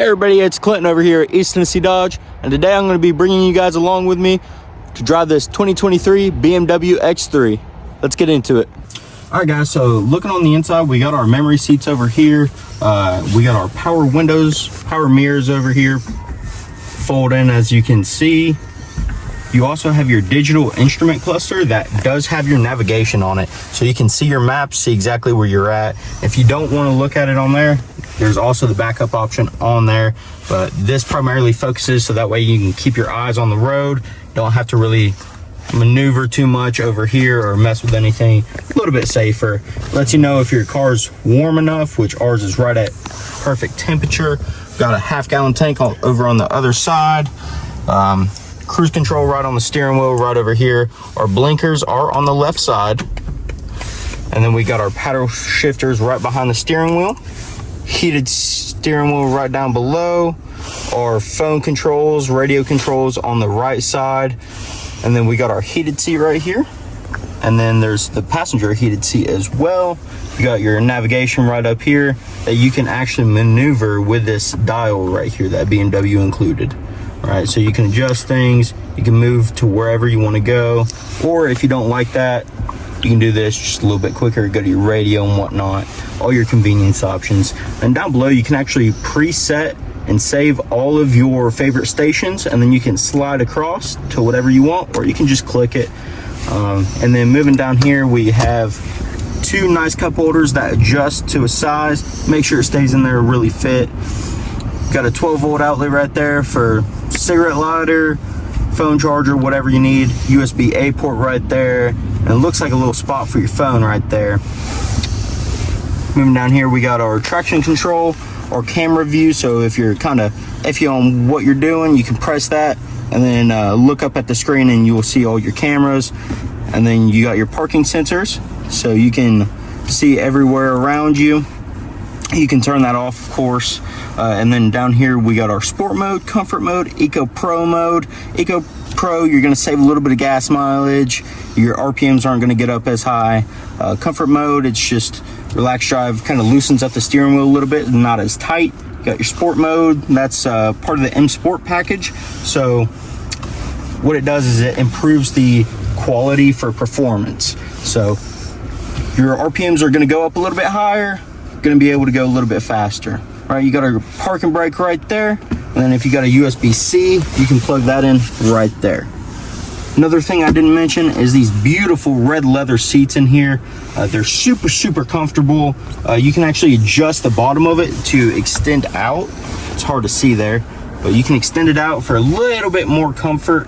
everybody, it's Clinton over here at East Tennessee Dodge, and today I'm going to be bringing you guys along with me to drive this 2023 BMW X3. Let's get into it. All right, guys, so looking on the inside, we got our memory seats over here. We got our power windows, power mirrors over here, fold in as you can see. You also have your digital instrument cluster that does have your navigation on it, so you can see your maps, see exactly where you're at. If you don't want to look at it on there, there's also the backup option on there, but this primarily focuses so that way you can keep your eyes on the road. Don't have to really maneuver too much over here or mess with anything. A little bit safer. Lets you know if your car's warm enough, which ours is right at perfect temperature. Got a half-gallon tank over on the other side. Cruise control right on the steering wheel right over here. Our blinkers are on the left side. And then we got our paddle shifters right behind the steering wheel. Heated steering wheel right down below. Our phone controls, radio controls on the right side. And then we got our heated seat right here. And then there's the passenger heated seat as well. You got your navigation right up here that you can actually maneuver with this dial right here that BMW included. All right, so you can adjust things, you can move to wherever you want to go, or if you don't like that, you can do this just a little bit quicker, go to your radio and whatnot, all your convenience options. And down below, you can actually preset and save all of your favorite stations, and then you can slide across to whatever you want, or you can just click it. And then moving down here, we have two nice cup holders that adjust to a size, make sure it stays in there really fit. Got a 12-volt outlet right there for cigarette lighter, phone charger, whatever you need. USB-A port right there, and it looks like a little spot for your phone right there. Moving down here, we got our traction control, our camera view, so if you're kind of iffy on what you're doing, you can press that and then look up at the screen and you will see all your cameras. And then you got your parking sensors, so you can see everywhere around you. You can turn that off, of course. And then down here we got our sport mode, comfort mode, eco pro mode. Eco pro, you're going to save a little bit of gas mileage, your RPMs aren't going to get up as high. Comfort mode, it's just relax drive, kind of loosens up the steering wheel a little bit, not as tight. You got your sport mode, that's part of the M Sport package. So what it does is it improves the quality for performance. So your RPMs are going to go up a little bit higher, going to be able to go a little bit faster. All right, you got a parking brake right there, and then if you got a USB-C, you can plug that in right there. Another thing I didn't mention is these beautiful red leather seats in here. They're super comfortable. You can actually adjust the bottom of it to extend out. It's hard to see there, but you can extend it out for a little bit more comfort.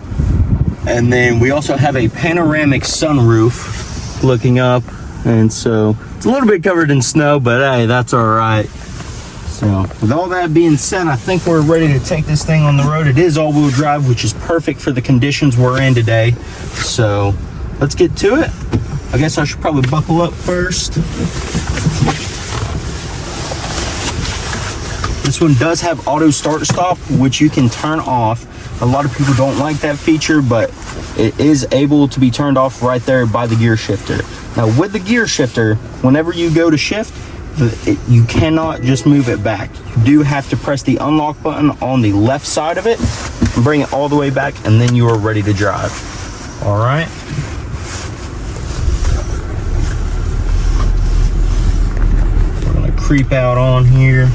And then we also have a panoramic sunroof looking up, and so it's a little bit covered in snow, but hey, that's all right. So with all that being said, I think we're ready to take this thing on the road. It is all-wheel drive, which is perfect for the conditions we're in today. So let's get to it. I guess I should probably buckle up first. This one does have auto start stop, which you can turn off. A lot of people don't like that feature, but it is able to be turned off right there by the gear shifter. Now with the gear shifter, whenever you go to shift, you cannot just move it back. You do have to press the unlock button on the left side of it and bring it all the way back, and then you are ready to drive. All right. We're gonna creep out on here.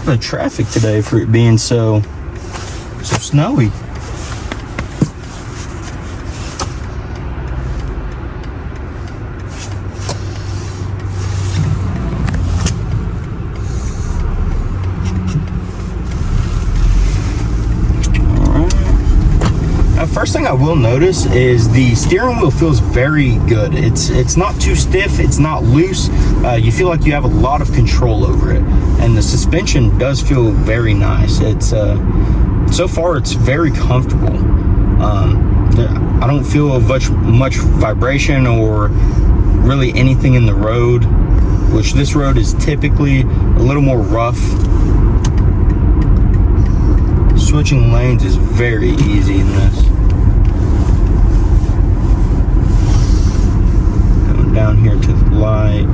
The traffic today for it being so snowy. First thing I will notice is the steering wheel feels very good. It's not too stiff, it's not loose. You feel like you have a lot of control over it, and the suspension does feel very nice. It's so far it's very comfortable. I don't feel much vibration or really anything in the road, which this road is typically a little more rough. Switching lanes is very easy in this. Going down here to the light.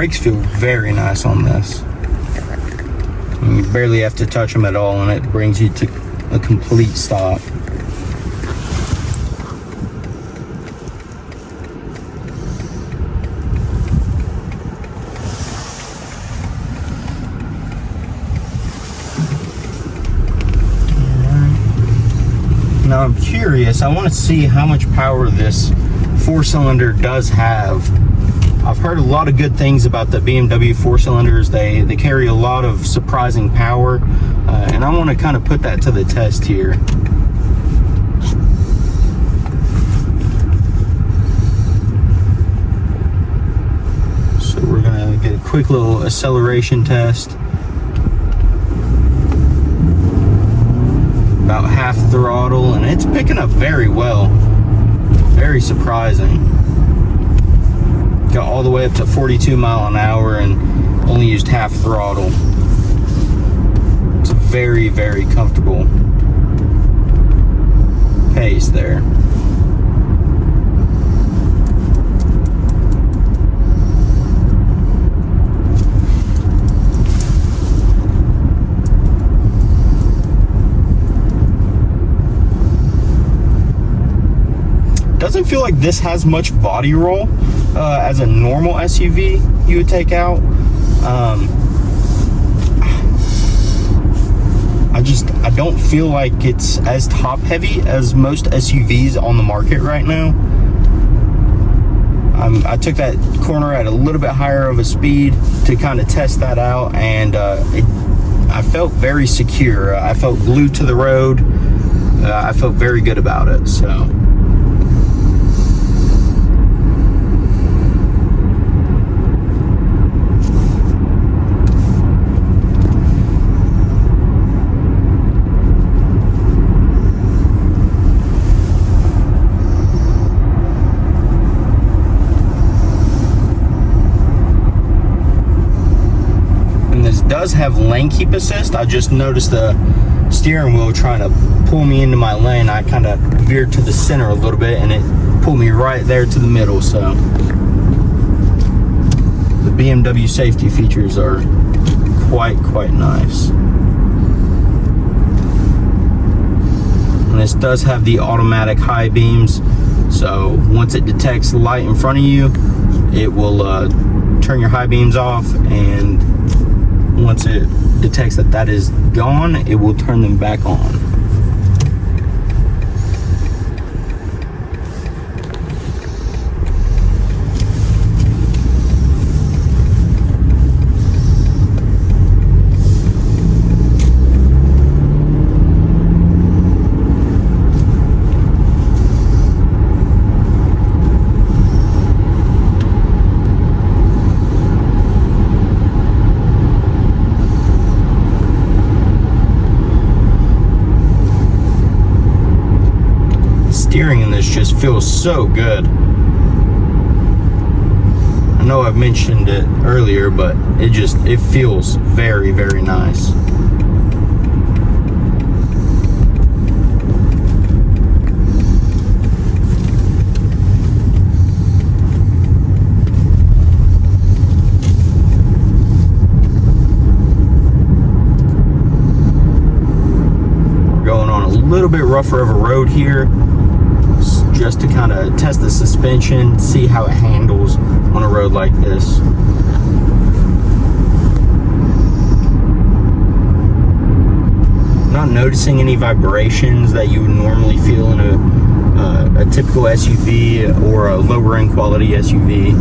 brakes feel very nice on this. You barely have to touch them at all, and it brings you to a complete stop. Now I'm curious, I want to see how much power this 4-cylinder does have. I've heard a lot of good things about the BMW 4-cylinders. They carry a lot of surprising power, and I want to kind of put that to the test here. So we're going to get a quick little acceleration test. About half throttle, and it's picking up very well. Very surprising. Got all the way up to 42 mile an hour and only used half throttle. It's a very, very comfortable pace there. Doesn't feel like this has much body roll as a normal SUV you would take out. I don't feel like it's as top heavy as most SUVs on the market right now. I took that corner at a little bit higher of a speed to kind of test that out, and I felt very secure. I felt glued to the road. I felt very good about it. So. Does have lane keep assist. I just noticed the steering wheel trying to pull me into my lane. I kind of veered to the center a little bit, and it pulled me right there to the middle. So the BMW safety features are quite nice. And this does have the automatic high beams, so once it detects light in front of you, it will turn your high beams off, and once it detects that that is gone, it will turn them back on. Steering in this just feels so good. I know I've mentioned it earlier, but it feels very, very nice. We're going on a little bit rougher of a road here, just to kind of test the suspension, see how it handles on a road like this. Not noticing any vibrations that you would normally feel in a typical SUV or a lower end quality SUV.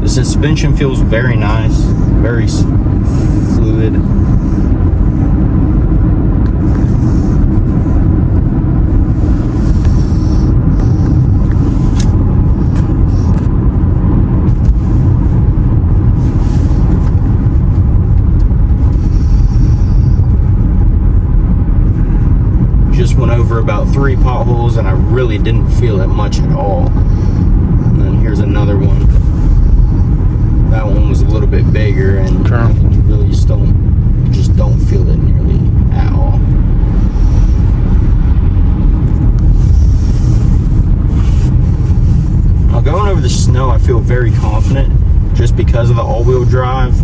The suspension feels very nice, very fluid. Went over about 3 potholes, and I really didn't feel it much at all. And then here's another one. That one was a little bit bigger, and you really just don't feel it nearly at all. Now going over the confident just because of the all-wheel drive.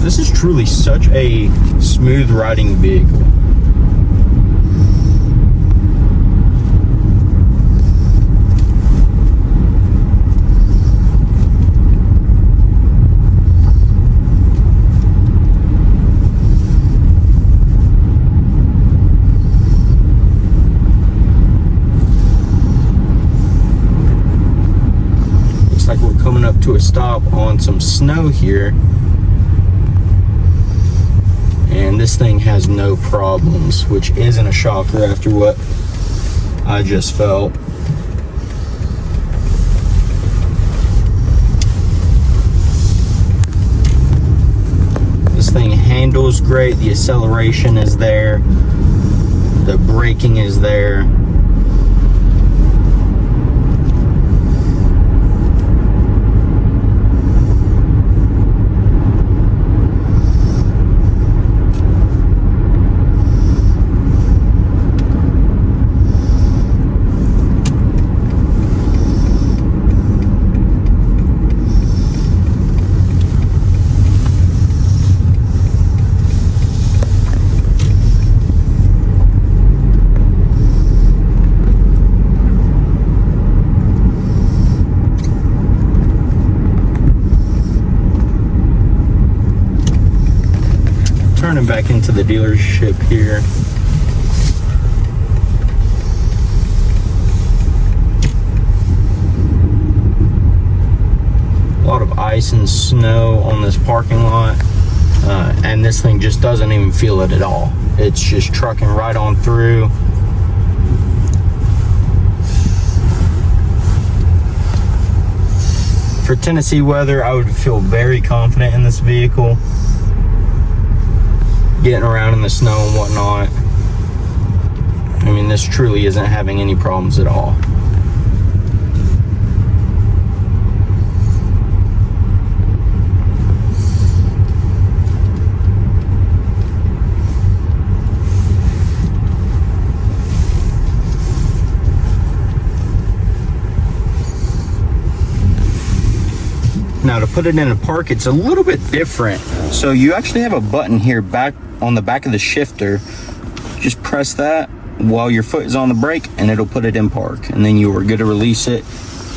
This is truly such a smooth riding vehicle. Like we're coming up to a stop on some snow here, and this thing has no problems, which isn't a shocker after what I just felt. This thing handles great. The acceleration is there, the braking is there. Turning back into the dealership here. A lot of ice and snow on this parking lot, and this thing just doesn't even feel it at all. It's just trucking right on through. For Tennessee weather, I would feel very confident in this vehicle, getting around in the snow and whatnot. I mean, this truly isn't having any problems at all. Now to put it in a park, it's a little bit different. So you actually have a button here back on the back of the shifter. Just press that while your foot is on the brake and it'll put it in park, and then you are good to release it.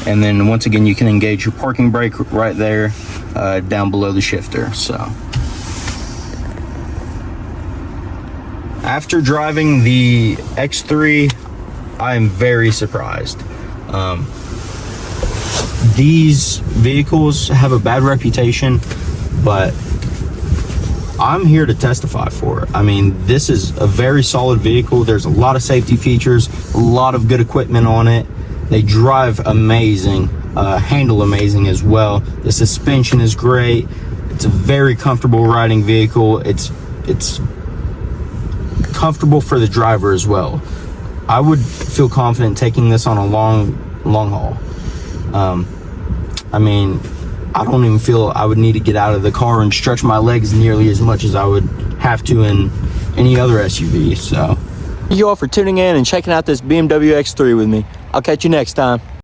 And then once again, you can engage your parking brake right there, down below the shifter. So after driving the X3, I am very surprised. These vehicles have a bad reputation, but I'm here to testify for it. I mean, this is a very solid vehicle. There's a lot of safety features, a lot of good equipment on it. They drive amazing, handle amazing as well. The suspension is great. It's a very comfortable riding vehicle. It's comfortable for the driver as well. I would feel confident taking this on a long haul. I mean, I don't even feel I would need to get out of the car and stretch my legs nearly as much as I would have to in any other SUV. So thank you all for tuning in and checking out this BMW X3 with me. I'll catch you next time.